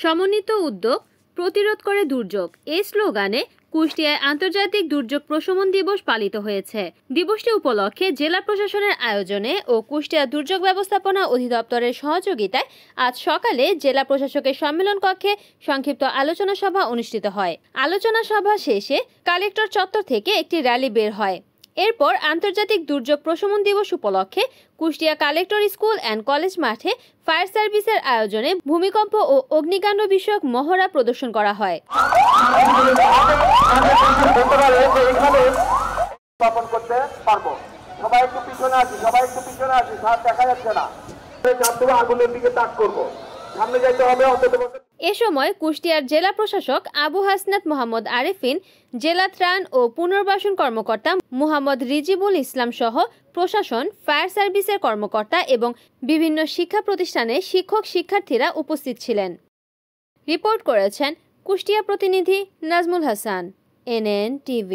সমন্বিত উদ্যোগ প্রতিরোধ করে দুর্যোগ এই স্লোগানে কুষ্টিয়ায় আন্তর্জাতিক দুর্যোগ প্রশমন দিবস পালিত হয়েছে। দিবসটি উপলক্ষে জেলা প্রশাসনের আয়োজনে ও কুষ্টিয়া দুর্যোগ ব্যবস্থাপনা অধিদপ্তরের সহযোগিতায় আজ সকালে জেলা প্রশাসকের সম্মেলন কক্ষে সংক্ষিপ্ত আলোচনা সভা অনুষ্ঠিত হয়। আলোচনা সভা শেষে কালেক্টর চত্বর থেকে একটি র্যালি বের হয়। এরপর আন্তর্জাতিক দুর্যোগ প্রশমন দিবস উপলক্ষে Kushtia collector school and college মাঠে ফায়ার সার্ভিসের আয়োজনে ভূমিকম্প ও অগ্নিকাণ্ড বিষয়ক মহড়া প্রদর্শন করা হয়। এ সময় কুষ্টিয়ার জেলা প্রশাসক আবু হাসনাত মোহাম্মদ আরেফিন, জেলা ত্রাণ ও পুনর্বাসন কর্মকর্তা মোহাম্মদ রিজিবুল ইসলাম সহ প্রশাসন, ফায়ার সার্ভিসের কর্মকর্তা এবং বিভিন্ন শিক্ষা প্রতিষ্ঠানের শিক্ষক শিক্ষার্থীরা উপস্থিত ছিলেন। রিপোর্ট করেছেন কুষ্টিয়া প্রতিনিধি নাজমুল হাসান, NN TV।